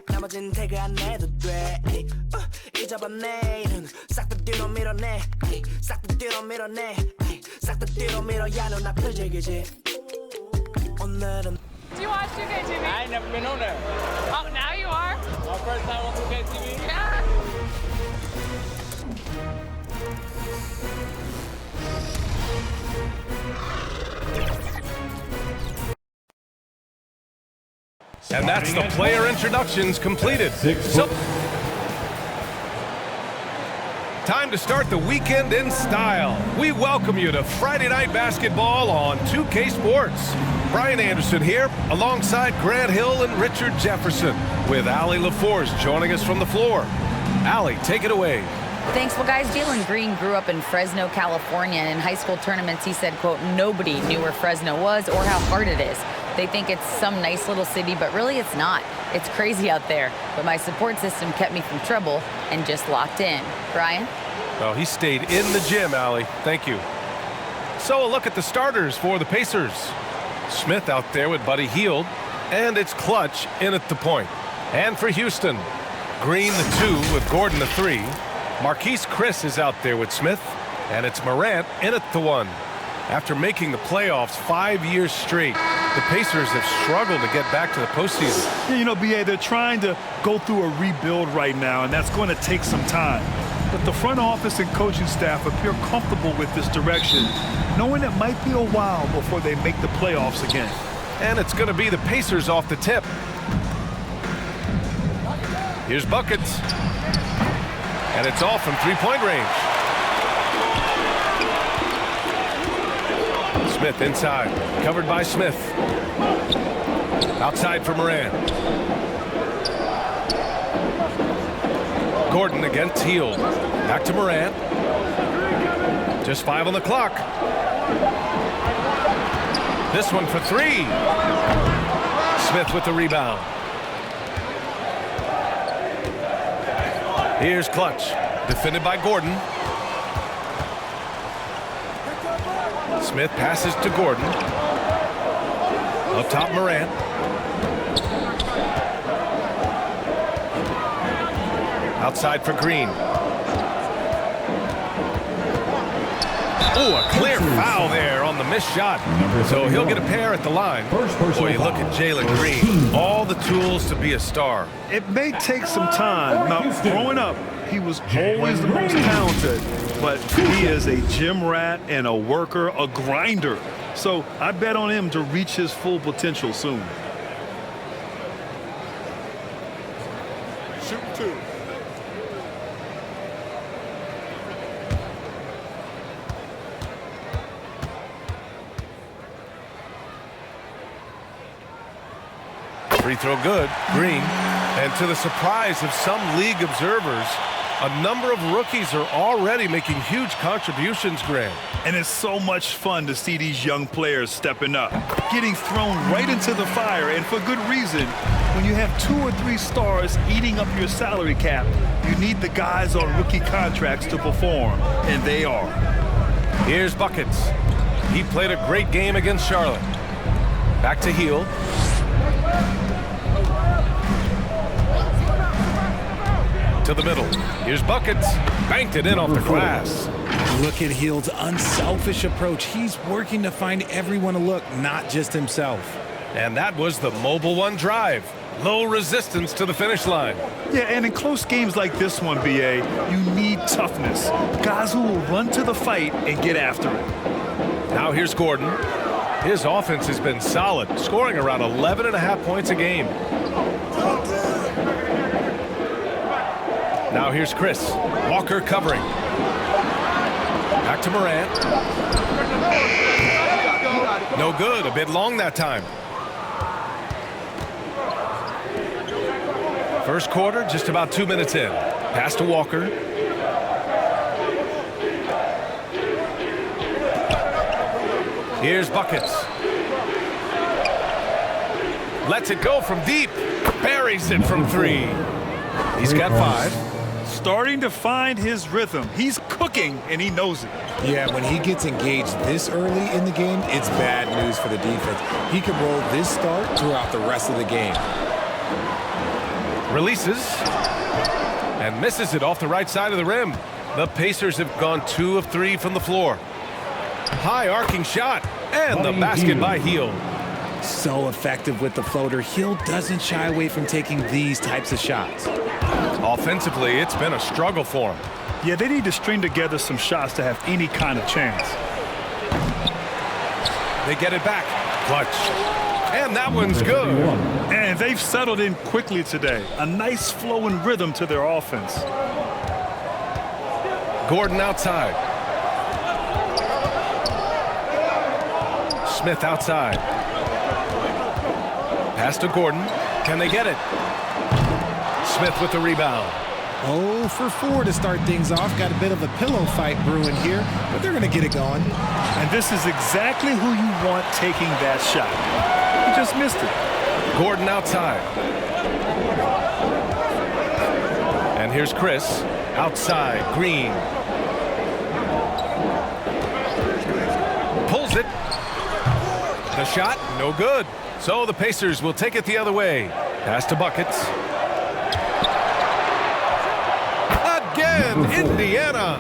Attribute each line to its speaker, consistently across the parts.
Speaker 1: 나머진 태그 안 내도 돼. 잊어봐 내일은 싹 다 뒤로 밀어내. 싹 다 뒤로 밀어내. 싹 다 뒤로 밀어야 넌 앞을 즐기지. 오늘은.
Speaker 2: Do you watch 2K TV?
Speaker 3: I ain't never been on there.
Speaker 2: Oh, now you are?
Speaker 3: My first time on 2K TV.
Speaker 2: Yeah.
Speaker 4: And that's the player introductions completed. Time to start the weekend in style. We welcome you to Friday Night Basketball on 2K Sports. Brian Anderson here, alongside Grant Hill and Richard Jefferson, with Allie LaForce joining us from the floor. Allie, take it away.
Speaker 5: Thanks. Well, guys, Jalen Green grew up in Fresno, California, and in high school tournaments, he said, quote, nobody knew where Fresno was or how hard it is. They think it's some nice little city, but really it's not. It's crazy out there. But my support system kept me from trouble and just locked in. Brian?
Speaker 4: Well, he stayed in the gym, Allie. Thank you. So a look at the starters for the Pacers. Smith out there with Buddy Hield, and it's Clutch in at the point. And for Houston, Green the 2 with Gordon the 3. Marquise Chris is out there with Smith, and it's Morant in at the 1. After making the playoffs 5 years straight, the Pacers have struggled to get back to the postseason.
Speaker 6: Yeah, you know, B.A., they're trying to go through a rebuild right now, and that's going to take some time. But the front office and coaching staff appear comfortable with this direction, knowing it might be a while before they make the playoffs again.
Speaker 4: And it's going to be the Pacers off the tip. Here's buckets. And it's off from three-point range. Smith inside, covered by Smith. Outside for Morant. Gordon against Hield. Back to Morant. Just 5 on the clock. This one for 3. Smith with the rebound. Here's Clutch, defended by Gordon. Smith passes to Gordon. Up top, Morant. Outside for Green. Oh, a clear foul there on the missed shot. So he'll get a pair at the line. Boy, you look at Jalen Green. All the tools to be a star.
Speaker 6: It may take some time. Now, growing up, he was always the most talented, but he is a gym rat and a worker, a grinder. So I bet on him to reach his full potential soon.
Speaker 7: Shoot 2.
Speaker 4: Free throw good, Green. And to the surprise of some league observers, a number of rookies are already making huge contributions, Grant.
Speaker 6: And it's so much fun to see these young players stepping up, getting thrown right into the fire, and for good reason. When you have 2 or 3 stars eating up your salary cap, you need the guys on rookie contracts to perform, and they are.
Speaker 4: Here's Buckets. He played a great game against Charlotte. Back to Hield. To the middle. Here's Buckets. Banked it in off the glass.
Speaker 8: Look at Hield's unselfish approach. He's working to find everyone a look, not just himself.
Speaker 4: And that was the Mobile One drive. Low resistance to the finish line.
Speaker 6: Yeah, and in close games like this one, B.A., you need toughness. Guys who will run to the fight and get after it.
Speaker 4: Now here's Gordon. His offense has been solid, scoring around 11.5 points a game. Now here's Chris. Walker covering. Back to Morant. No good. A bit long that time. First quarter, just about 2 minutes in. Pass to Walker. Here's Buckets. Lets it go from deep. Buries it from 3. He's got 5.
Speaker 6: Starting to find his rhythm. He's cooking, and he knows it.
Speaker 8: Yeah, when he gets engaged this early in the game, it's bad news for the defense. He can roll this start throughout the rest of the game.
Speaker 4: Releases. And misses it off the right side of the rim. The Pacers have gone 2 of 3 from the floor. High arcing shot. And the basket by Hield.
Speaker 8: So effective with the floater. Hield doesn't shy away from taking these types of shots.
Speaker 4: Offensively, it's been a struggle for him.
Speaker 6: Yeah, they need to string together some shots to have any kind of chance.
Speaker 4: They get it back. Clutch. And that one's good.
Speaker 6: And they've settled in quickly today. A nice flow and rhythm to their offense.
Speaker 4: Gordon outside. Smith outside. Pass to Gordon. Can they get it? Smith with the rebound.
Speaker 8: 0 for 4 to start things off. Got a bit of a pillow fight brewing here, but they're going to get it going.
Speaker 6: And this is exactly who you want taking that shot. He just missed it.
Speaker 4: Gordon outside. And here's Chris. Outside. Green. Pulls it. The shot, no good. So the Pacers will take it the other way. Pass to Buckets. Again, Indiana.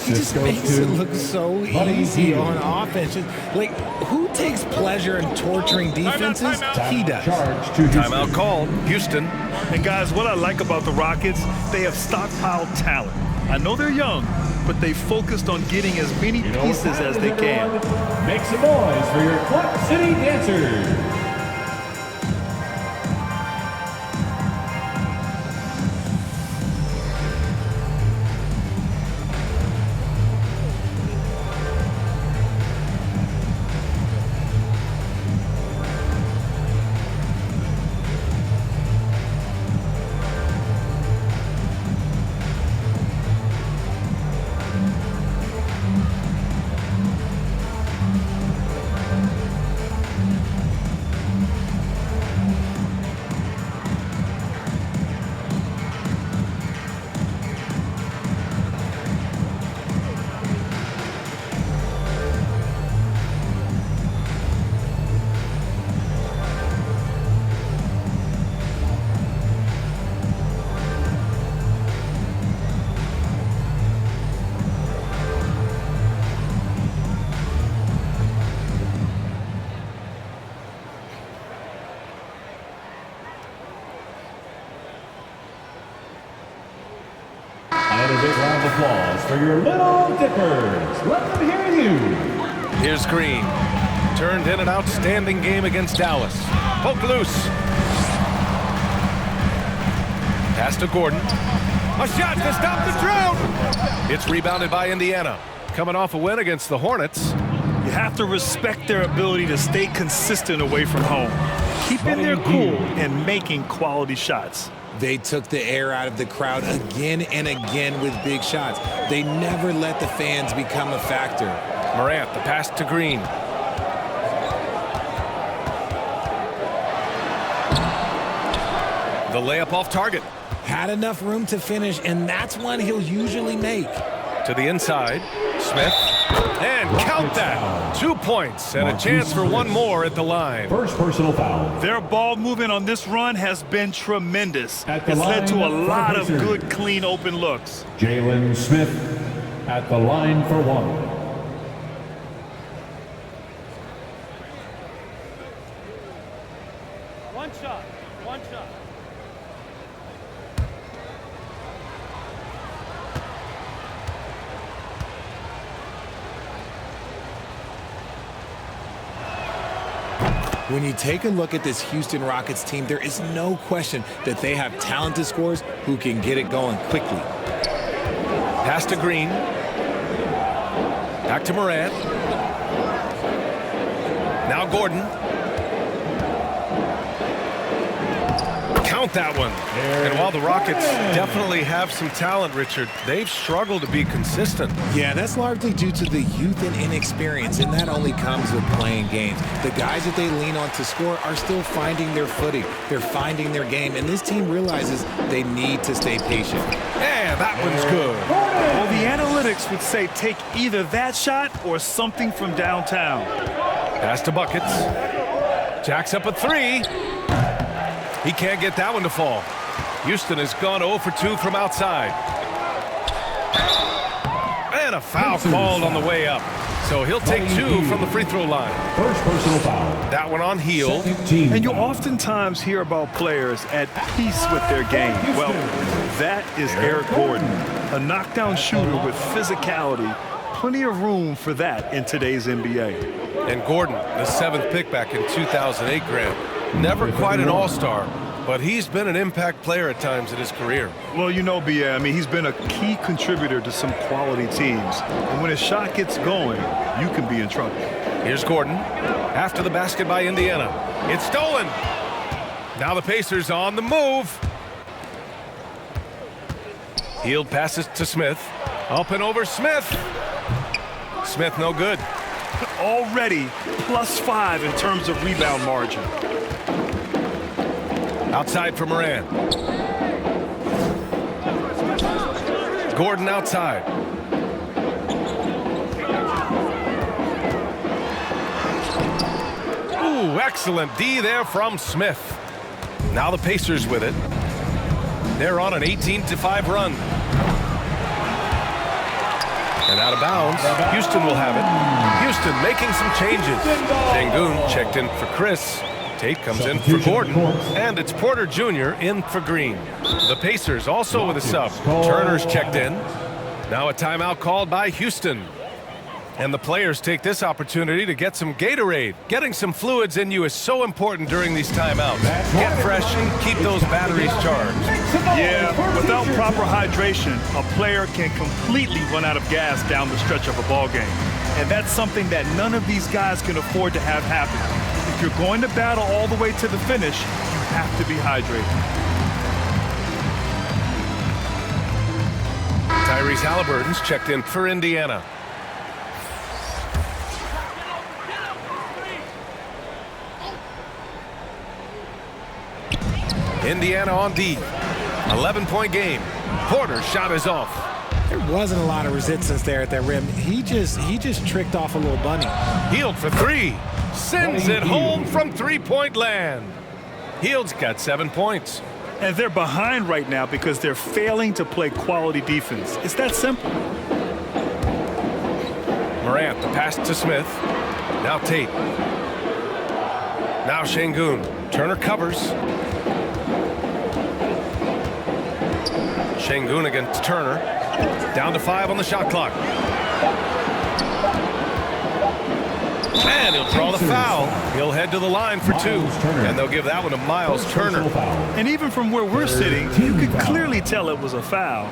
Speaker 8: He just makes it look so easy on offense. Like, who takes pleasure in torturing defenses? He does.
Speaker 4: Timeout called. Houston.
Speaker 6: And guys, what I like about the Rockets, they have stockpiled talent. I know they're young, but they focused on getting as many pieces as they can.
Speaker 7: Make some noise for your Clutch City Dancers. And a big round of applause for your Little Dippers. Let them hear you.
Speaker 4: Here's Green. Turned in an outstanding game against Dallas. Poke loose. Pass to Gordon. A shot to stop the drought. It's rebounded by Indiana. Coming off a win against the Hornets.
Speaker 6: You have to respect their ability to stay consistent away from home. Keeping their cool and making quality shots.
Speaker 8: They took the air out of the crowd again and again with big shots. They never let the fans become a factor.
Speaker 4: Morant, the pass to Green. The layup off target.
Speaker 8: Had enough room to finish, and that's one he'll usually make.
Speaker 4: To the inside. Smith. And count that. 2 points and a chance for one more at the line.
Speaker 7: First personal foul.
Speaker 6: Their ball movement on this run has been tremendous. It's led to a lot of good, clean, open looks.
Speaker 7: Jalen Smith at the line for one.
Speaker 3: One shot.
Speaker 8: When you take a look at this Houston Rockets team, there is no question that they have talented scorers who can get it going quickly.
Speaker 4: Pass to Green. Back to Morant. Now Gordon. Count that one. And while the Rockets definitely have some talent, Richard, they've struggled to be consistent.
Speaker 8: Yeah, that's largely due to the youth and inexperience, and that only comes with playing games. The guys that they lean on to score are still finding their footing. They're finding their game, and this team realizes they need to stay patient.
Speaker 4: And that one's good.
Speaker 6: Well, the analytics would say take either that shot or something from downtown.
Speaker 4: Pass to Buckets. Jacks up a three. He can't get that one to fall. Houston has gone 0 for 2 from outside. And a foul called on the way up. So he'll take 2 from the free throw line.
Speaker 7: First personal foul.
Speaker 4: That one on Hield.
Speaker 6: And you oftentimes hear about players at peace with their game. Well, that is Eric Gordon, a knockdown shooter with physicality. Plenty of room for that in today's NBA.
Speaker 4: And Gordon, the 7th pick back in 2008, Grant. Never quite an all-star, but he's been an impact player at times in his career.
Speaker 6: Well, you know, B.A., I mean, he's been a key contributor to some quality teams. And when his shot gets going, you can be in trouble.
Speaker 4: Here's Gordon. After the basket by Indiana. It's stolen. Now the Pacers on the move. Hield passes to Smith. Up and over Smith. Smith no good.
Speaker 6: Already +5 in terms of rebound margin.
Speaker 4: Outside for Moran. Gordon outside. Ooh, excellent D there from Smith. Now the Pacers with it. They're on an 18-5 run. And out of bounds, Houston will have it. Houston making some changes. Sengun checked in for Chris. Tate comes in for Gordon. And it's Porter Jr. in for Green. The Pacers also with a sub. Turner's checked in. Now a timeout called by Houston. And the players take this opportunity to get some Gatorade. Getting some fluids in you is so important during these timeouts. Get fresh and keep those batteries charged.
Speaker 6: Yeah, without proper hydration, a player can completely run out of gas down the stretch of a ball game. And that's something that none of these guys can afford to have happen. If you're going to battle all the way to the finish, you have to be hydrated.
Speaker 4: Tyrese Halliburton's checked in for Indiana. Indiana on D. 11-point game. Porter's shot is off.
Speaker 8: There wasn't a lot of resistance there at that rim. He just tricked off a little bunny.
Speaker 4: Hield for 3. Sends it home from three-point land. Hield's got 7 points.
Speaker 6: And they're behind right now because they're failing to play quality defense. It's that simple.
Speaker 4: Morant, the pass to Smith. Now Tate. Now Sengun. Turner covers. Sengun against Turner. Down to 5 on the shot clock. And he'll draw the foul. He'll head to the line for 2. And they'll give that one to Miles Turner.
Speaker 6: And even from where we're sitting, you could clearly tell it was a foul.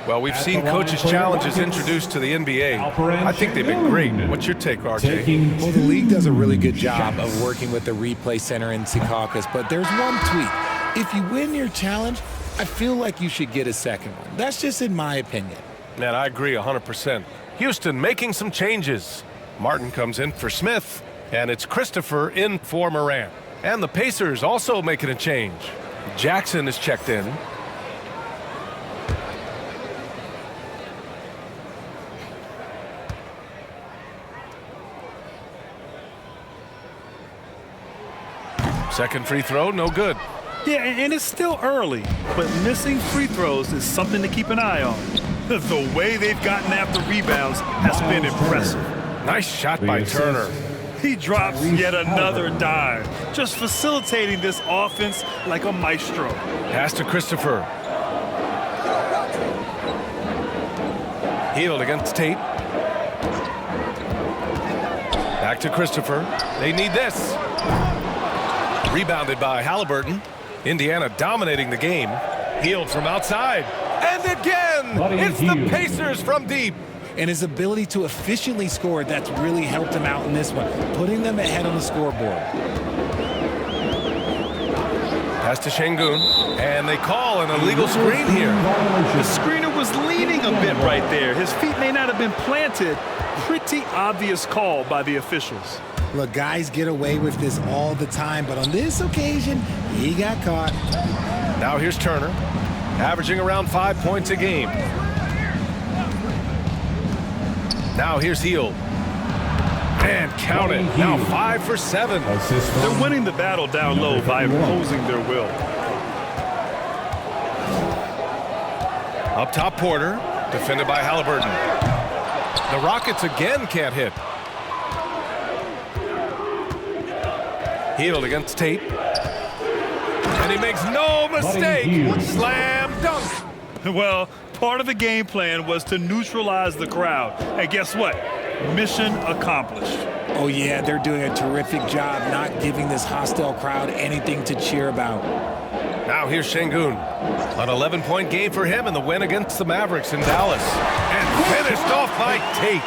Speaker 4: Well, we've seen coaches' challenges introduced to the NBA. I think they've been great. What's your take, RJ?
Speaker 8: Well, the league does a really good job of working with the replay center in Secaucus, but there's one tweak. If you win your challenge, I feel like you should get a second one. That's just in my opinion.
Speaker 4: Man, I agree 100%. Houston making some changes. Martin comes in for Smith, and it's Christopher in for Morant. And the Pacers also making a change. Jackson is checked in. Second free throw, no good.
Speaker 6: Yeah, and it's still early, but missing free throws is something to keep an eye on. The way they've gotten after rebounds has been impressive.
Speaker 4: Nice shot by Turner.
Speaker 6: He drops yet another dime, just facilitating this offense like a maestro.
Speaker 4: Pass to Christopher. Hield against Tate. Back to Christopher. They need this. Rebounded by Halliburton. Indiana dominating the game. Hield from outside. And again, it's the Pacers from deep.
Speaker 8: And his ability to efficiently score, that's really helped him out in this one, putting them ahead on the scoreboard.
Speaker 4: Pass to Sengun, and they call an illegal screen here.
Speaker 6: The screener was leaning a bit right there. His feet may not have been planted. Pretty obvious call by the officials.
Speaker 8: Look, guys get away with this all the time, but on this occasion, he got caught.
Speaker 4: Now here's Turner, averaging around 5 points a game. Now here's Hield. And count it. Now 5 for 7.
Speaker 6: They're winning the battle down low by imposing their will.
Speaker 4: Up top, Porter, defended by Halliburton. The Rockets again can't hit. Hield against Tate. And he makes no mistake. Slam dunk.
Speaker 6: Well, part of the game plan was to neutralize the crowd. And guess what? Mission accomplished.
Speaker 8: Oh, yeah, they're doing a terrific job not giving this hostile crowd anything to cheer about.
Speaker 4: Now here's Şengün. An 11-point game for him in the win against the Mavericks in Dallas. And finished off by Tate.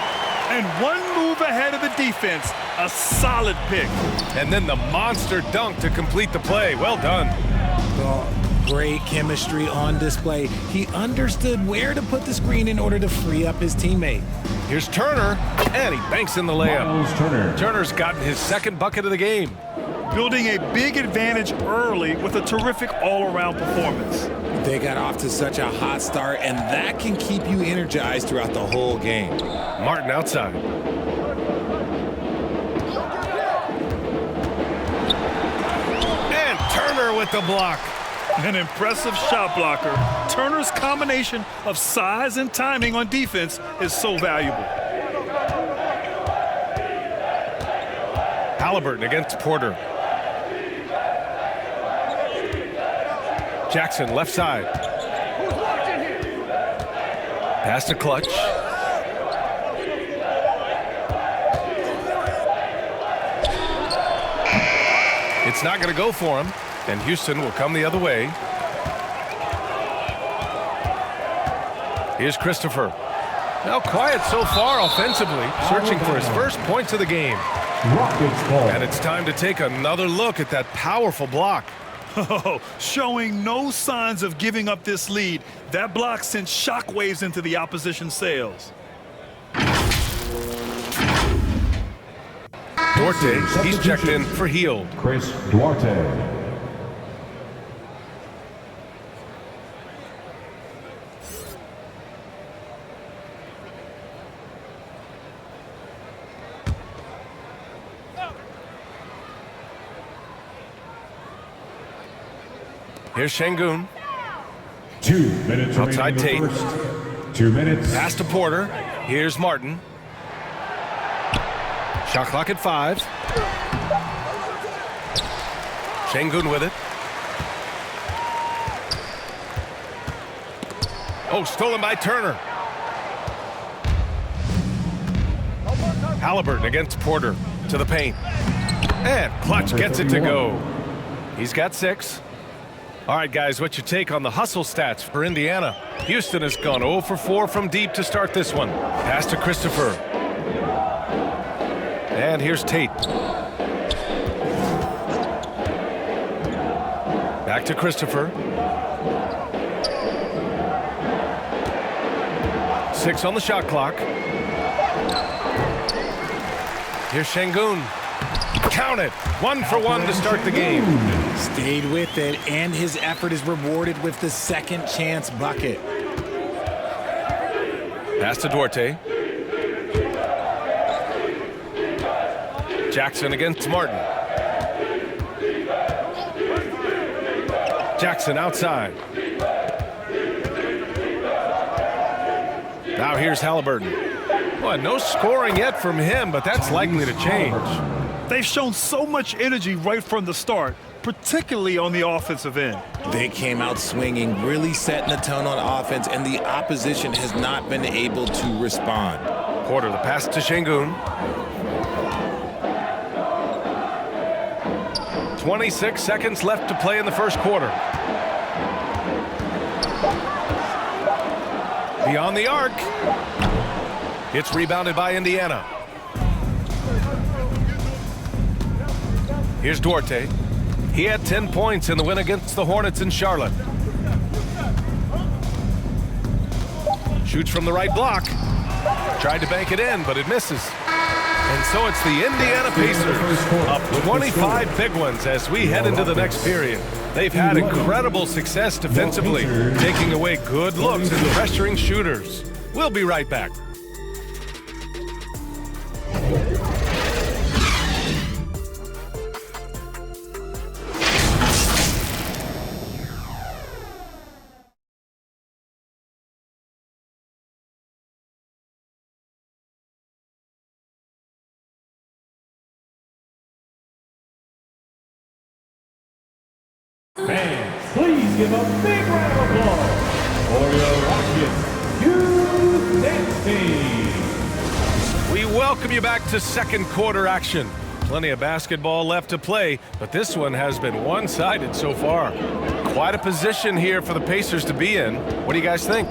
Speaker 6: And one move ahead of the defense. A solid pick.
Speaker 4: And then the monster dunk to complete the play. Well done.
Speaker 8: Oh, great chemistry on display. He understood where to put the screen in order to free up his teammate.
Speaker 4: Here's Turner, and he banks in the layup.
Speaker 7: Miles Turner.
Speaker 4: Turner's gotten his second bucket of the game.
Speaker 6: Building a big advantage early with a terrific all-around performance.
Speaker 8: They got off to such a hot start, and that can keep you energized throughout the whole game.
Speaker 4: Martin outside. And Turner with the block.
Speaker 6: An impressive shot blocker. Turner's combination of size and timing on defense is so valuable.
Speaker 4: Halliburton against Porter. Jackson left side. Pass to Clutch. It's not going to go for him, and Houston will come the other way. Here's Christopher. Now quiet so far offensively, searching for his first points of the game.
Speaker 7: Rockets ball.
Speaker 4: And it's time to take another look at that powerful block.
Speaker 6: Oh, showing no signs of giving up this lead. That block sent shockwaves into the opposition sails.
Speaker 4: Duarte, he's checked in for Hield.
Speaker 7: Chris Duarte.
Speaker 4: Here's Şengün.
Speaker 7: 2 minutes
Speaker 4: Outside
Speaker 7: remaining in the
Speaker 4: Tate.
Speaker 7: first. 2 minutes.
Speaker 4: Pass to Porter. Here's Martin. Shot clock at 5. Şengün with it. Oh, stolen by Turner. Halliburton against Porter to the paint. And Clutch gets it to go. He's got 6. All right, guys, what's your take on the hustle stats for Indiana? Houston has gone 0 for 4 from deep to start this one. Pass to Christopher. And here's Tate. Back to Christopher. 6 on the shot clock. Here's Şengün. Count it. 1 for 1 to start the game.
Speaker 8: Stayed with it, and his effort is rewarded with the second chance bucket.
Speaker 4: Pass to Duarte. Jackson against Martin. Jackson outside. Now here's Halliburton. Well, no scoring yet from him, but that's likely to change.
Speaker 6: They've shown so much energy right from the start, particularly on the offensive end.
Speaker 8: They came out swinging, really setting the tone on offense, and the opposition has not been able to respond.
Speaker 4: Porter, the pass to Şengün. 26 seconds left to play in the first quarter. Beyond the arc. It's rebounded by Indiana. Here's Duarte. He had 10 points in the win against the Hornets in Charlotte. Shoots from the right block. Tried to bank it in, but it misses. And so it's the Indiana Pacers up 25 big ones as we head into the next period. They've had incredible success defensively, taking away good looks and pressuring shooters. We'll be right back.
Speaker 7: Fans, please give a big round of applause for your Rockets Youth Dance Team.
Speaker 4: We welcome you back to second quarter action. Plenty of basketball left to play, but this one has been one-sided so far. Quite a position here for the Pacers to be in. What do you guys think?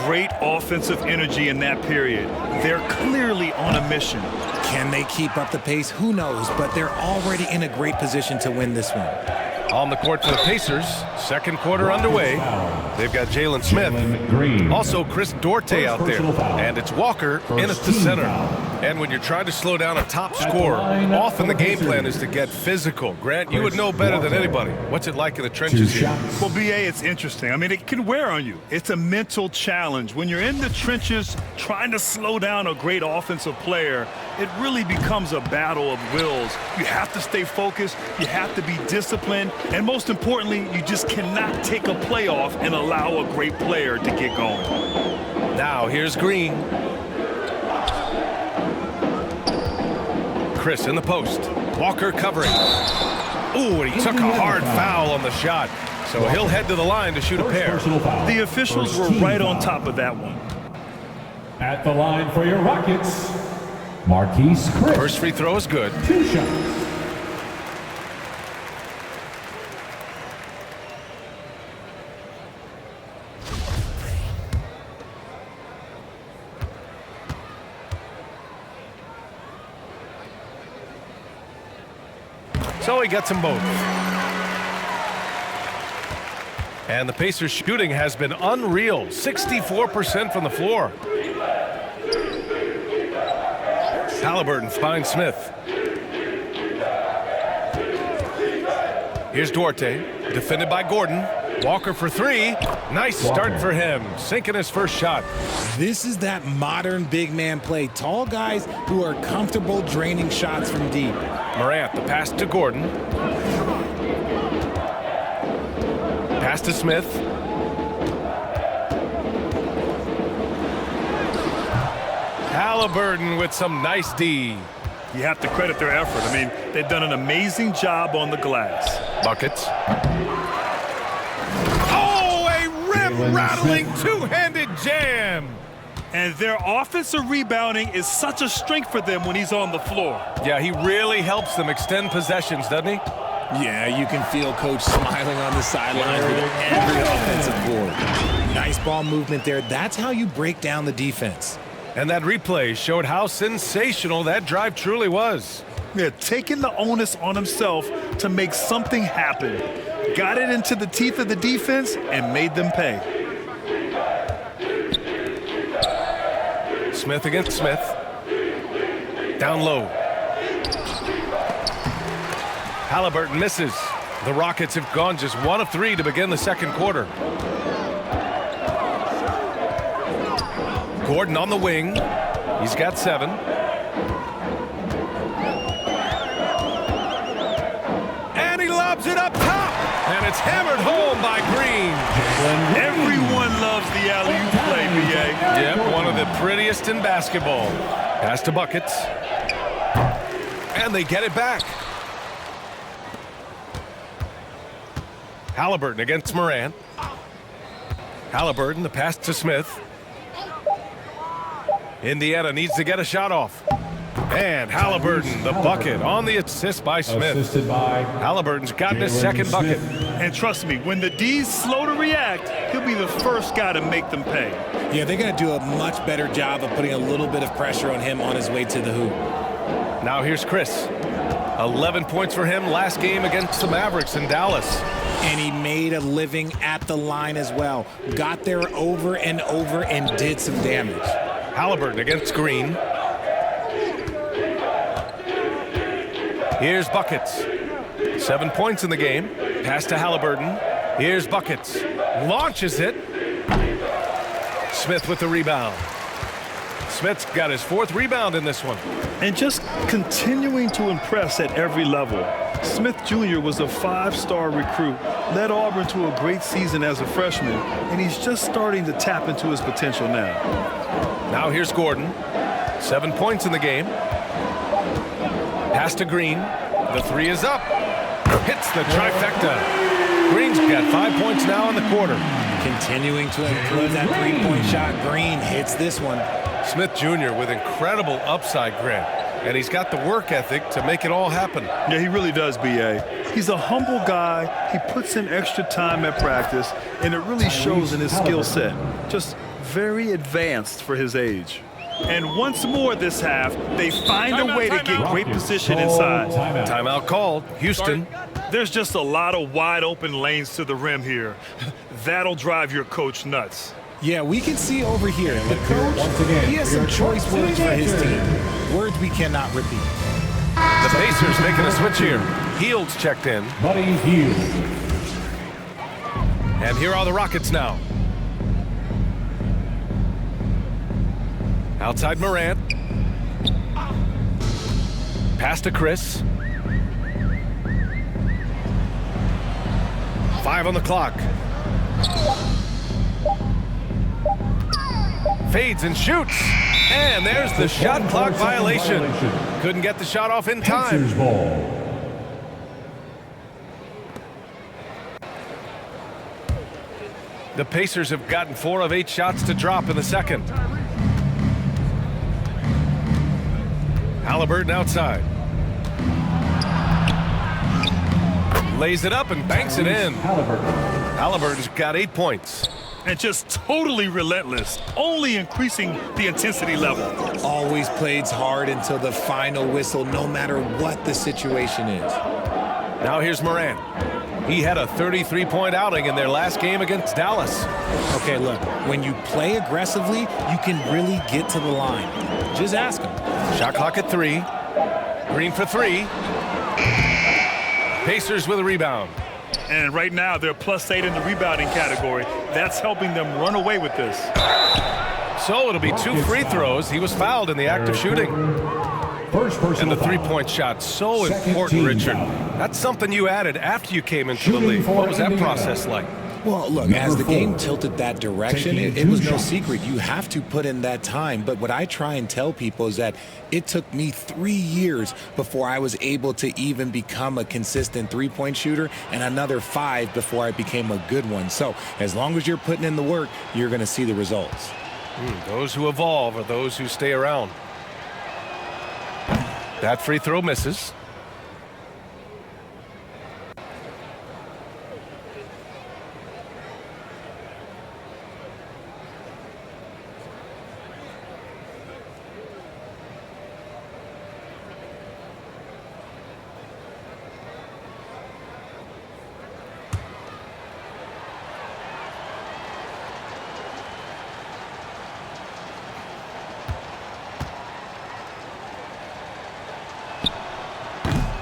Speaker 6: Great offensive energy in that period. They're clearly on a mission.
Speaker 8: Can they keep up the pace? Who knows, but they're already in a great position to win this one.
Speaker 4: On the court for the Pacers, second quarter underway. They've got Jalen Smith, also Chris Duarte out there, and it's Walker in at the center. And when you're trying to slow down a top scorer, often the game plan is to get physical. Grant, you would know better than anybody. What's it like in the trenches here?
Speaker 6: Well, BA, it's interesting. I mean, it can wear on you. It's a mental challenge. When you're in the trenches trying to slow down a great offensive player, it really becomes a battle of wills. You have to stay focused. You have to be disciplined. And most importantly, you just cannot take a play off and allow a great player to get going.
Speaker 4: Now, here's Green. Chris in the post. Walker covering. Ooh, and he took a hard foul on the shot. So he'll head to the line to shoot a pair.
Speaker 6: The officials were right on top of that one.
Speaker 7: At the line for your Rockets, Marquise Chris.
Speaker 4: First free throw is good.
Speaker 7: 2 shots.
Speaker 4: So he gets them both. And the Pacers shooting has been unreal. 64% from the floor. Halliburton finds Smith. Here's Duarte, defended by Gordon. Walker for three. Nice start for him, sinking his first shot.
Speaker 8: This is that modern big man play. Tall guys who are comfortable draining shots from deep.
Speaker 4: Morant, the pass to Gordon. Pass to Smith. Halliburton with some nice D.
Speaker 6: You have to credit their effort. I mean, they've done an amazing job on the glass.
Speaker 4: Buckets. Oh, a rim-rattling two-handed jam.
Speaker 6: And their offensive rebounding is such a strength for them when he's on the floor.
Speaker 4: Yeah, he really helps them extend possessions, doesn't he?
Speaker 8: Yeah, you can feel Coach smiling on the sidelines with every offensive board. Nice ball movement there. That's how you break down the defense.
Speaker 4: And that replay showed how sensational that drive truly was.
Speaker 6: Yeah, taking the onus on himself to make something happen. Got it into the teeth of the defense and made them pay.
Speaker 4: Smith against Smith. Down low. Halliburton misses. The Rockets have gone just 1 of 3 to begin the second quarter. Gordon on the wing. He's got 7. And he lobs it up top. And it's hammered home by Green.
Speaker 6: Everyone loves the alley-oop play, BA.
Speaker 4: Yep, one of the prettiest in basketball. Pass to Buckets. And they get it back. Halliburton against Morant. Halliburton, the pass to Smith. Indiana needs to get a shot off. And Halliburton, the bucket on the assist by Smith.
Speaker 7: Assisted by
Speaker 4: Halliburton's gotten his second bucket.
Speaker 6: And trust me, when the D's slow to react, he'll be the first guy to make them pay.
Speaker 8: Yeah, they're going to do a much better job of putting a little bit of pressure on him on his way to the hoop.
Speaker 4: Now here's Chris. 11 points for him last game against the Mavericks in Dallas.
Speaker 8: And he made a living at the line as well. Got there over and over and did some damage.
Speaker 4: Halliburton against Green. Here's Buckets. 7 points in the game. Pass to Halliburton. Here's Buckets. Launches it. Smith with the rebound. Smith's got his 4th rebound in this one.
Speaker 6: And just continuing to impress at every level. Smith Jr. was a 5-star recruit, led Auburn to a great season as a freshman, and he's just starting to tap into his potential now.
Speaker 4: Now here's Gordon. 7 points in the game. Pass to Green. The 3 is up. Hits the trifecta. Green's got 5 points now in the quarter.
Speaker 8: Continuing to improve that three-point shot. Green hits this one.
Speaker 4: Smith Jr. with incredible upside, Grant. And he's got the work ethic to make it all happen.
Speaker 6: Yeah, he really does, B.A. He's a humble guy. He puts in extra time at practice, and it really shows in his skill set. Just very advanced for his age. And once more this half, they find a way to get great position inside.
Speaker 4: Timeout called. Houston.
Speaker 6: There's just a lot of wide open lanes to the rim here. That'll drive your coach nuts.
Speaker 8: Yeah, we can see over here. The coach, he has some choice words for his team. Words we cannot repeat.
Speaker 4: The Pacers making a switch here. Hield's checked in.
Speaker 7: Buddy Hield.
Speaker 4: And here are the Rockets now. Outside Morant. Pass to Chris. 5 on the clock. Fades and shoots. And there's the shot clock violation. Couldn't get the shot off in time.
Speaker 7: Pacers ball.
Speaker 4: The Pacers have gotten 4 of 8 shots to drop in the second. Halliburton outside. Lays it up and banks it in. Halliburton's got 8 points.
Speaker 6: And just totally relentless, only increasing the intensity level.
Speaker 8: Always plays hard until the final whistle, no matter what the situation is.
Speaker 4: Now here's Morant. He had a 33-point outing in their last game against Dallas.
Speaker 8: Okay, look, when you play aggressively, you can really get to the line. Just ask him.
Speaker 4: Shot clock at 3. Green for 3. Pacers with a rebound.
Speaker 6: And right now, they're +8 in the rebounding category. That's helping them run away with this.
Speaker 4: So it'll be 2 free throws. He was fouled in the act of shooting. And the three-point shot, so important, Richard. That's something you added after you came into the league. What was that process like?
Speaker 8: Well, look, as the game tilted that direction, it was no secret. You have to put in that time. But what I try and tell people is that it took me 3 years before I was able to even become a consistent three-point shooter, and another 5 before I became a good one. So as long as you're putting in the work, you're going to see the results.
Speaker 4: Those who evolve are those who stay around. That free throw misses.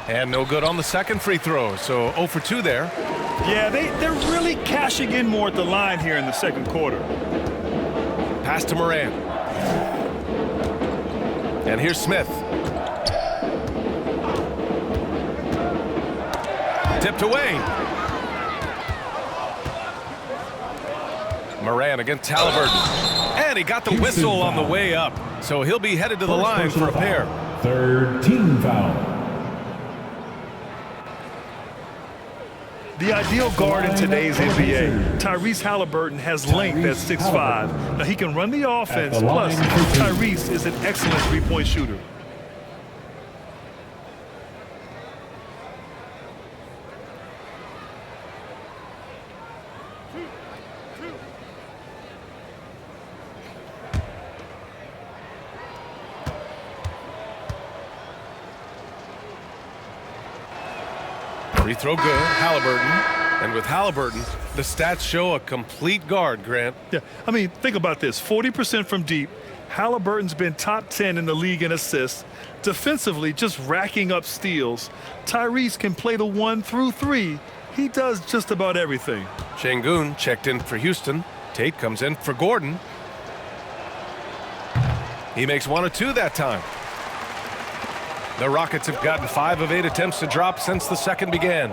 Speaker 4: And no good on the second free throw, so 0 for 2 there.
Speaker 6: Yeah, they're really cashing in more at the line here in the second quarter.
Speaker 4: Pass to Morant. And here's Smith. Tipped away. Morant against Halliburton. And he got the whistle on the way up, so he'll be headed to the line for a pair.
Speaker 7: Third team foul.
Speaker 6: The ideal guard in today's NBA, Tyrese Halliburton, has length at 6'5". Now he can run the offense, plus Tyrese is an excellent three-point shooter.
Speaker 4: Free throw good, Halliburton. And with Halliburton, the stats show a complete guard, Grant.
Speaker 6: Yeah, I mean, think about this. 40% from deep. Halliburton's been top 10 in the league in assists. Defensively, just racking up steals. Tyrese can play the 1 through 3. He does just about everything.
Speaker 4: Şengün checked in for Houston. Tate comes in for Gordon. He makes 1 of 2 that time. The Rockets have gotten 5 of 8 attempts to drop since the second began.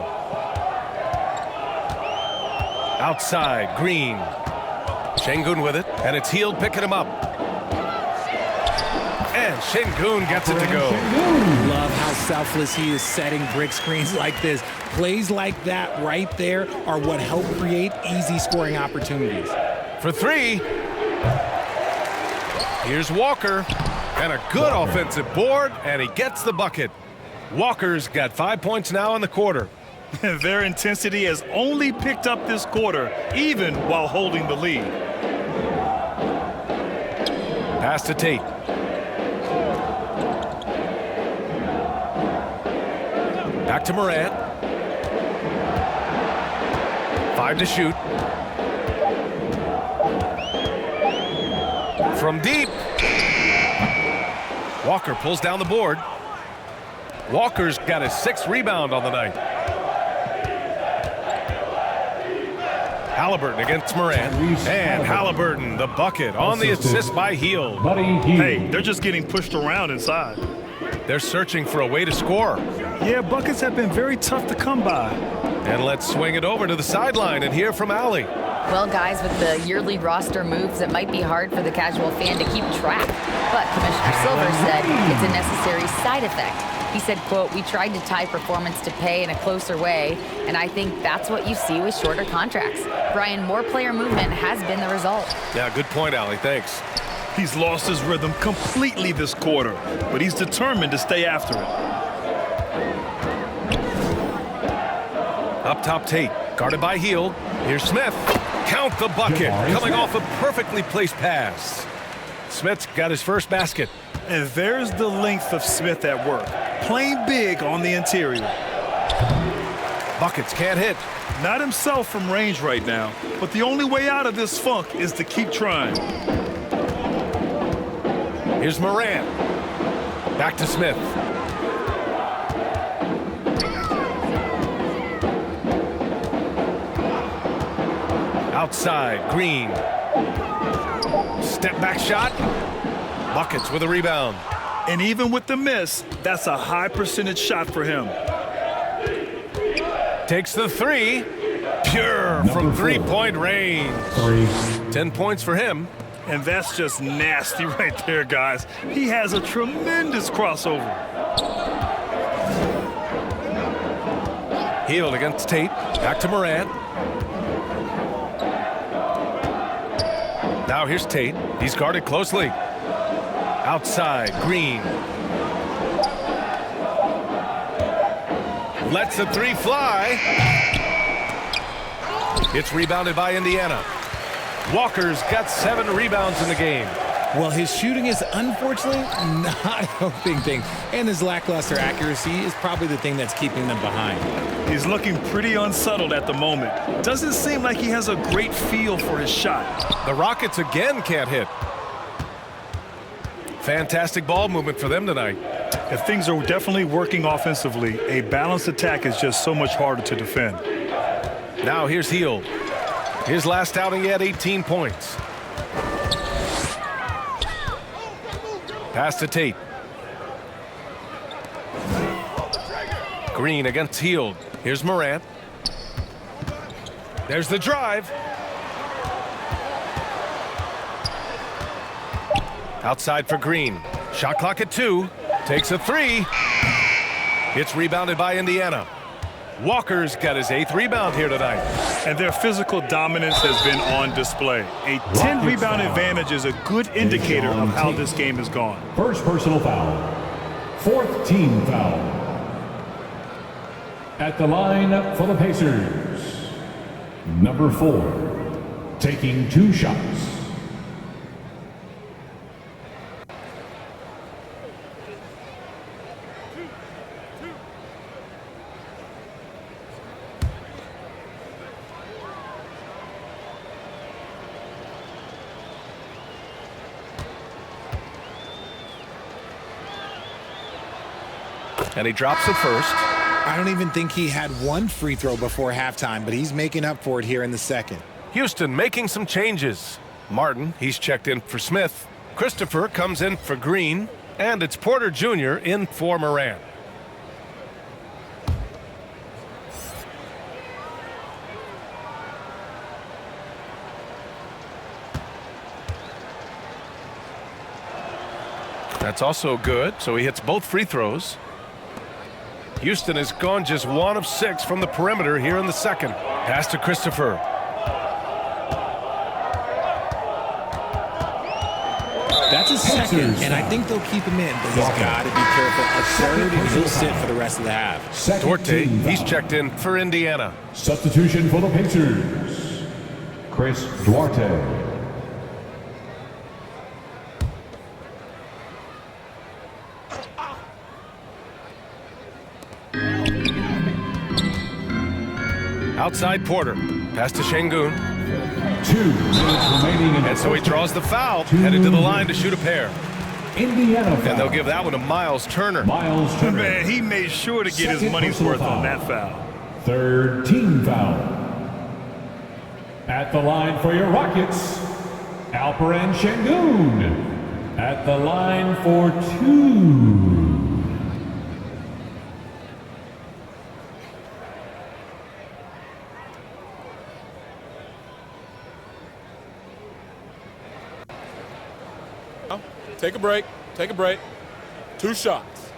Speaker 4: Outside, Green. Şengün with it, and it's Hield picking him up. And Şengün gets it to go.
Speaker 8: Love how selfless he is setting brick screens like this. Plays like that right there are what help create easy scoring opportunities.
Speaker 4: For three. Here's Walker. And a good offensive board, and he gets the bucket. Walker's got 5 points now in the quarter.
Speaker 6: Their intensity has only picked up this quarter, even while holding the lead.
Speaker 4: Pass to Tate. Back to Morant. 5 to shoot. From deep. Walker pulls down the board. Walker's got his 6th rebound on the night. Halliburton against Morant. And Halliburton, the bucket on the assist by Hield.
Speaker 6: Hey, they're just getting pushed around inside.
Speaker 4: They're searching for a way to score.
Speaker 6: Yeah, buckets have been very tough to come by.
Speaker 4: And let's swing it over to the sideline and hear from Allie.
Speaker 5: Well, guys, with the yearly roster moves, it might be hard for the casual fan to keep track. But Commissioner Silver said it's a necessary side effect. He said, quote, "We tried to tie performance to pay in a closer way, and I think that's what you see with shorter contracts." Brian, more player movement has been the result.
Speaker 4: Yeah, good point, Allie. Thanks.
Speaker 6: He's lost his rhythm completely this quarter, but he's determined to stay after it.
Speaker 4: Up top, Tate. Guarded by Hield. Here's Smith. Count the bucket. Coming off a perfectly placed pass. Smith's got his first basket.
Speaker 6: And there's the length of Smith at work. Playing big on the interior.
Speaker 4: Buckets can't hit.
Speaker 6: Not himself from range right now, but the only way out of this funk is to keep trying.
Speaker 4: Here's Morant. Back to Smith. Outside, Green. Step back shot. Buckets with a rebound.
Speaker 6: And even with the miss, that's a high percentage shot for him.
Speaker 4: Takes the three. Pure from three-point range. 10 points for him.
Speaker 6: And that's just nasty right there, guys. He has a tremendous crossover.
Speaker 4: Hield against Tate. Back to Morant. Now here's Tate. He's guarded closely. Outside, Green. Lets the three fly. It's rebounded by Indiana. Walker's got 7 rebounds in the game.
Speaker 8: Well, his shooting is unfortunately not helping things, and his lackluster accuracy is probably the thing that's keeping them behind.
Speaker 6: He's looking pretty unsettled at the moment. Doesn't seem like he has a great feel for his shot.
Speaker 4: The Rockets again can't hit. Fantastic ball movement for them tonight.
Speaker 6: If things are definitely working offensively, a balanced attack is just so much harder to defend.
Speaker 4: Now here's Hield. His last outing, he had 18 points. Pass to Tate. Green against Hield. Here's Morant. There's the drive. Outside for Green. Shot clock at 2. Takes a 3. It's rebounded by Indiana. Walker's got his 8th rebound here tonight.
Speaker 6: And their physical dominance has been on display. A 10-rebound advantage is a good indicator of how this game has gone.
Speaker 7: First personal foul. 4th team foul. At the line for the Pacers, number 4, taking 2 shots.
Speaker 4: And he drops it first.
Speaker 8: I don't even think he had one free throw before halftime, but he's making up for it here in the second.
Speaker 4: Houston making some changes. Martin, he's checked in for Smith. Christopher comes in for Green. And it's Porter Jr. in for Morant. That's also good, so he hits both free throws. Houston has gone just 1 of 6 from the perimeter here in the second. Pass to Christopher.
Speaker 8: That's a second, and I think they'll keep him in, but he's got to be careful. A third, and he'll sit for the rest of the half.
Speaker 4: Duarte, he's checked in for Indiana.
Speaker 7: Substitution for the Pacers, Chris Duarte.
Speaker 4: Outside Porter. Pass to Şengün.
Speaker 7: 2 minutes remaining in the
Speaker 4: And so he
Speaker 7: first
Speaker 4: draws the foul,
Speaker 7: 2
Speaker 4: headed to the line to shoot a pair.
Speaker 7: Indiana foul.
Speaker 4: And they'll give that one to Miles Turner.
Speaker 7: Miles Turner.
Speaker 6: Man, he made sure to get his
Speaker 7: Second
Speaker 6: money's
Speaker 7: personal
Speaker 6: worth on
Speaker 7: foul.
Speaker 6: that foul.
Speaker 7: Third team foul. At the line for your Rockets, Alperen Şengün. At the line for 2.
Speaker 3: Take a break. Take a break. 2 shots.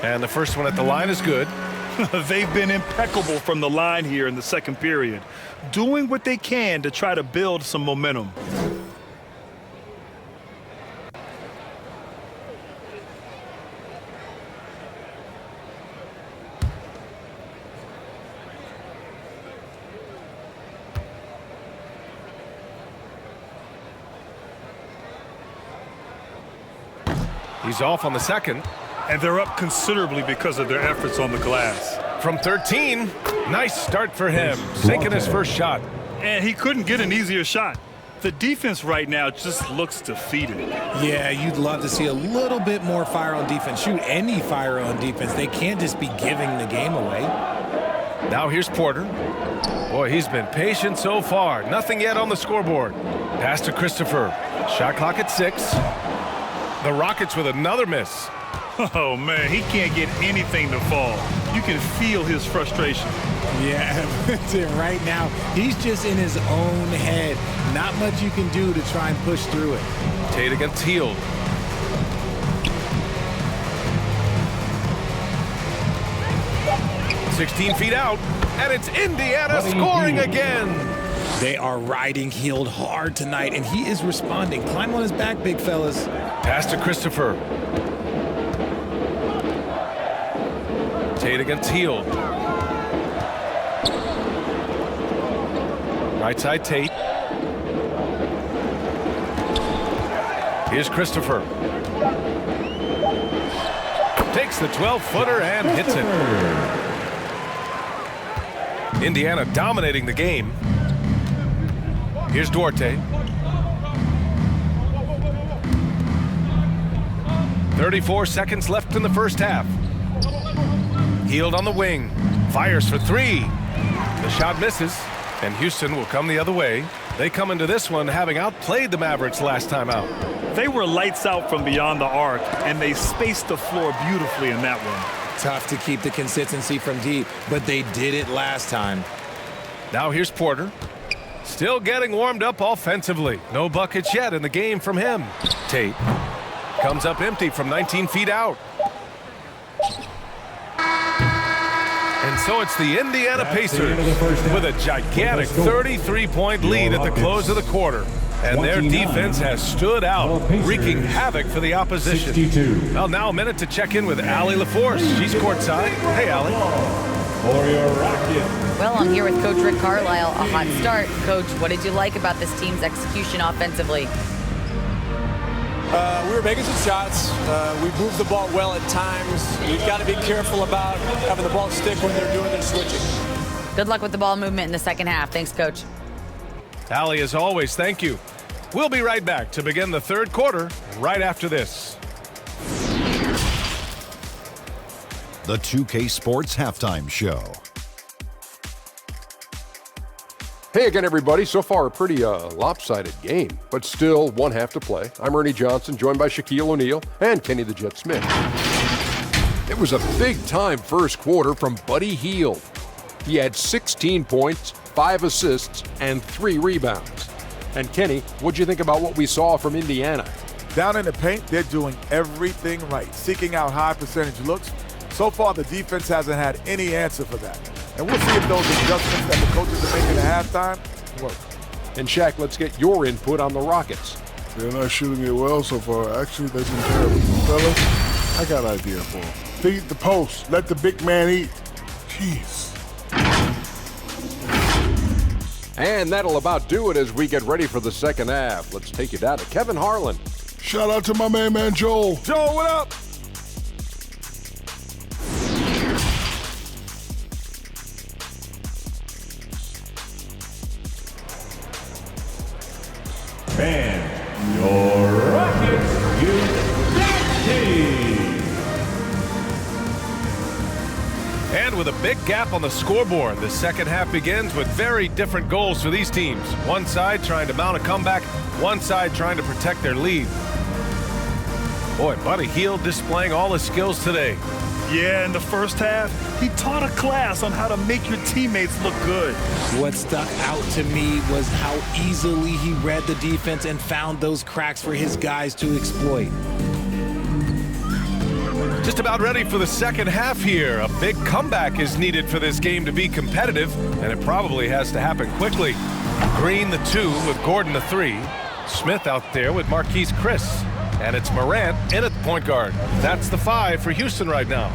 Speaker 4: And the first one at the line is good.
Speaker 6: They've been impeccable from the line here in the second period, doing what they can to try to build some momentum.
Speaker 4: He's off on the second.
Speaker 6: And they're up considerably because of their efforts on the glass.
Speaker 4: From 13, nice start for him, sinking his first shot.
Speaker 6: And he couldn't get an easier shot. The defense right now just looks defeated.
Speaker 8: Yeah, you'd love to see a little bit more fire on defense. Shoot, any fire on defense. They can't just be giving the game away.
Speaker 4: Now here's Porter. Boy, he's been patient so far. Nothing yet on the scoreboard. Pass to Christopher. Shot clock at 6. The Rockets with another miss.
Speaker 6: Oh, man, he can't get anything to fall. You can feel his frustration.
Speaker 8: Yeah, right now, he's just in his own head. Not much you can do to try and push through it.
Speaker 4: Tate against Hield. "16 feet out, and it's Indiana scoring again."
Speaker 8: They are riding Hield hard tonight, and he is responding. Climb on his back, big fellas.
Speaker 4: Pass to Christopher. Tate against Hield. Right side Tate. Here's Christopher. Takes the 12-footer and hits it. Indiana dominating the game. Here's Duarte. 34 seconds left in the first half. Hield on the wing. Fires for 3. The shot misses, and Houston will come the other way. They come into this one having outplayed the Mavericks last time out.
Speaker 6: They were lights out from beyond the arc, and they spaced the floor beautifully in that one.
Speaker 8: Tough to keep the consistency from deep, but they did it last time.
Speaker 4: Now here's Porter. Still getting warmed up offensively. No buckets yet in the game from him. Tate comes up empty from 19 feet out. And so it's the Indiana Pacers with a gigantic 33-point lead at the close of the quarter. And their defense has stood out, wreaking havoc for the opposition.
Speaker 7: 62.
Speaker 4: Well, now a minute to check in with Allie LaForce. She's courtside. Hey, Allie.
Speaker 7: For your Rockets.
Speaker 5: Well, I'm here with Coach Rick Carlisle. A hot start. Coach, what did you like about this team's execution offensively?
Speaker 9: We were making some shots. We moved the ball well at times. You've got to be careful about having the ball stick when they're doing their switching.
Speaker 5: Good luck with the ball movement in the second half. Thanks, Coach.
Speaker 4: Allie, as always, thank you. We'll be right back to begin the third quarter right after this.
Speaker 10: The 2K Sports Halftime Show.
Speaker 11: Hey again, everybody. So far, a pretty lopsided game, but still one half to play. I'm Ernie Johnson, joined by Shaquille O'Neal and Kenny the Jet Smith. It was a big-time first quarter from Buddy Hield. He had 16 points, 5 assists, and 3 rebounds. And Kenny, what'd you think about what we saw from Indiana?
Speaker 12: Down in the paint, they're doing everything right, seeking out high percentage looks. So far, the defense hasn't had any answer for that. And we'll see if those adjustments that the coaches are making at halftime work.
Speaker 11: And Shaq, let's get your input on the Rockets.
Speaker 13: They're not shooting it well so far. Actually, they've been terrible. Fellas, I got an idea for them. Feed the post. Let the big man eat. Jeez.
Speaker 11: And that'll about do it as we get ready for the second half. Let's take you down to Kevin Harlan.
Speaker 13: Shout out to my man Joel.
Speaker 11: Joel, what up?
Speaker 7: And your Rockets Youth Tag Team.
Speaker 4: And with a big gap on the scoreboard, the second half begins with very different goals for these teams. One side trying to mount a comeback, one side trying to protect their lead. Boy, Buddy Hield displaying all his skills today.
Speaker 6: Yeah, in the first half, he taught a class on how to make your teammates look good.
Speaker 8: What stuck out to me was how easily he read the defense and found those cracks for his guys to exploit.
Speaker 4: Just about ready for the second half here. A big comeback is needed for this game to be competitive, and it probably has to happen quickly. Green the 2 with Gordon the 3. Smith out there with Marquise Chris. And it's Morant in at the point guard. That's the 5 for Houston right now.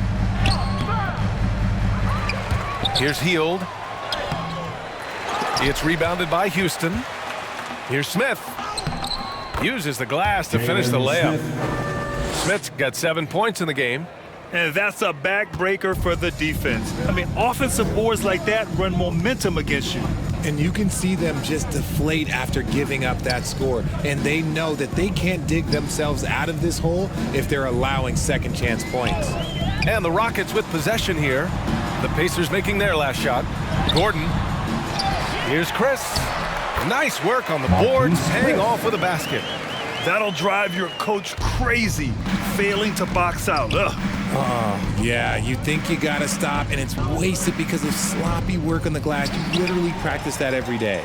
Speaker 4: Here's Hield. It's rebounded by Houston. Here's Smith. Uses the glass to finish the layup. Smith's got 7 points in the game.
Speaker 6: And that's a backbreaker for the defense. I mean, offensive boards like that run momentum against you.
Speaker 8: And you can see them just deflate after giving up that score. And they know that they can't dig themselves out of this hole if they're allowing second chance points.
Speaker 4: And the Rockets with possession here. The Pacers making their last shot. Gordon. Here's Chris. Nice work on the boards, paying off with a basket.
Speaker 6: That'll drive your coach crazy, failing to box out.
Speaker 8: Yeah, you think you gotta stop, and it's wasted because of sloppy work on the glass. You literally practice that every day.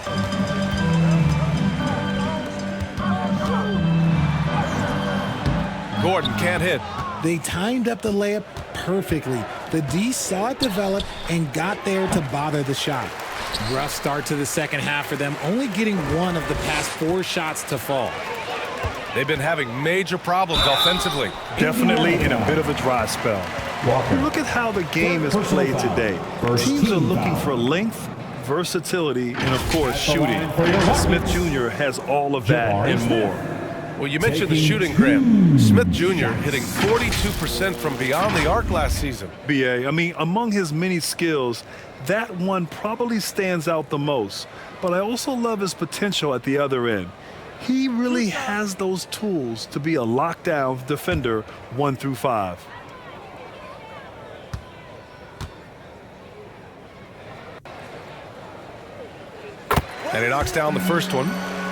Speaker 4: Gordon can't hit.
Speaker 8: They timed up the layup perfectly. The D saw it develop and got there to bother the shot. Rough start to the second half for them, only getting one of the past 4 shots to fall.
Speaker 4: They've been having major problems offensively.
Speaker 6: Definitely in a bit of a dry spell. Look at how the game is played today. Teams are looking for length, versatility, and of course shooting. Smith Jr. has all of that and more.
Speaker 4: Well, you mentioned the shooting, Graham. Smith Jr. hitting 42% from beyond the arc last season.
Speaker 6: BA, I mean, among his many skills, that one probably stands out the most. But I also love his potential at the other end. He really has those tools to be a lockdown defender 1 through 5.
Speaker 4: And he knocks down the first one.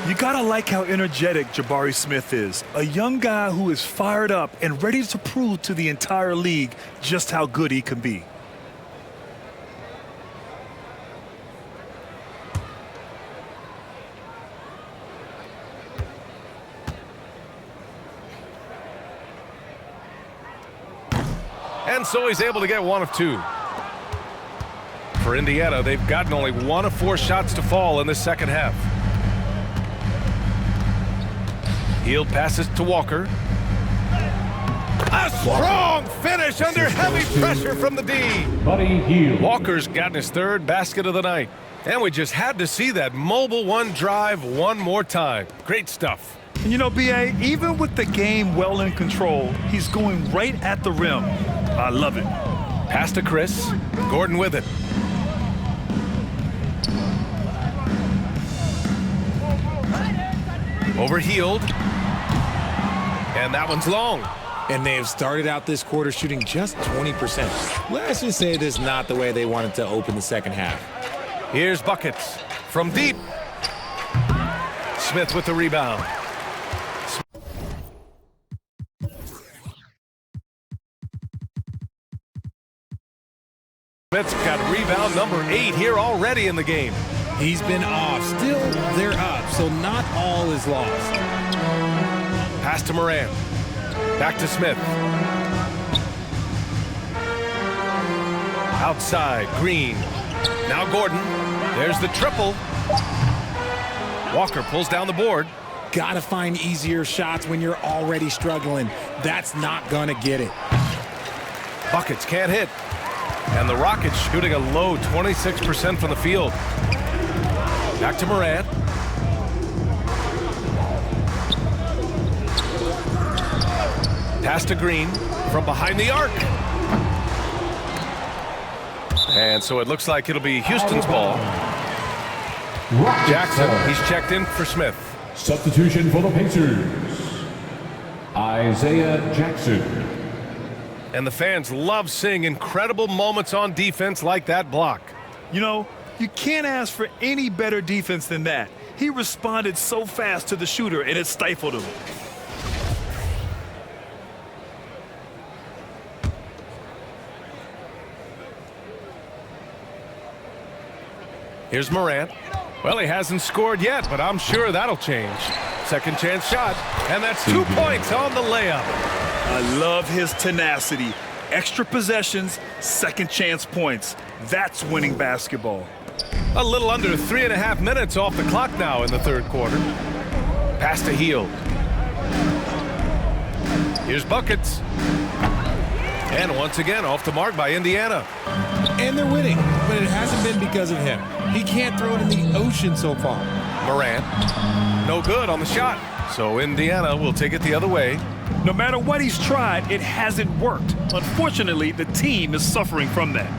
Speaker 6: You gotta like how energetic Jabari Smith is. A young guy who is fired up and ready to prove to the entire league just how good he can be.
Speaker 4: And so he's able to get 1 of 2. For Indiana, they've gotten only 1 of 4 shots to fall in the second half. Hield passes to Walker. A strong finish under heavy pressure from the D.
Speaker 7: Buddy Hield.
Speaker 4: Walker's gotten his 3rd basket of the night. And we just had to see that mobile 1 drive one more time. Great stuff.
Speaker 6: And you know, BA, even with the game well in control, he's going right at the rim. I love it.
Speaker 4: Pass to Chris. Gordon with it. Over Hield. And that one's long.
Speaker 8: And they have started out this quarter shooting just 20%. Let's just say this is not the way they wanted to open the second half.
Speaker 4: Here's buckets from deep. Smith with the rebound. Smith's got rebound number 8 here already in the game.
Speaker 8: He's been off. Still, they're up, so not all is lost.
Speaker 4: Pass to Morant. Back to Smith. Outside, Green. Now Gordon. There's the triple. Walker pulls down the board.
Speaker 8: Gotta find easier shots when you're already struggling. That's not gonna get it.
Speaker 4: Buckets can't hit. And the Rockets shooting a low 26% from the field. Back to Morant. Pass to Green from behind the arc. And so it looks like it'll be Houston's ball. Jackson, he's checked in for Smith.
Speaker 7: Substitution for the Pacers, Isaiah Jackson.
Speaker 4: And the fans love seeing incredible moments on defense like that block.
Speaker 6: You know, you can't ask for any better defense than that. He responded so fast to the shooter, and it stifled him.
Speaker 4: Here's Morant. Well, he hasn't scored yet, but I'm sure that'll change. Second chance shot, and that's 2 points on the layup.
Speaker 6: I love his tenacity. Extra possessions, second chance points. That's winning basketball.
Speaker 4: A little under 3.5 minutes off the clock now in the third quarter. Pass to Hield. Here's buckets. And once again off the mark by Indiana.
Speaker 8: And they're winning, but it hasn't been because of him. He can't throw it in the ocean so far.
Speaker 4: Morant, no good on the shot. So Indiana will take it the other way.
Speaker 6: No matter what he's tried, it hasn't worked. Unfortunately, the team is suffering from that.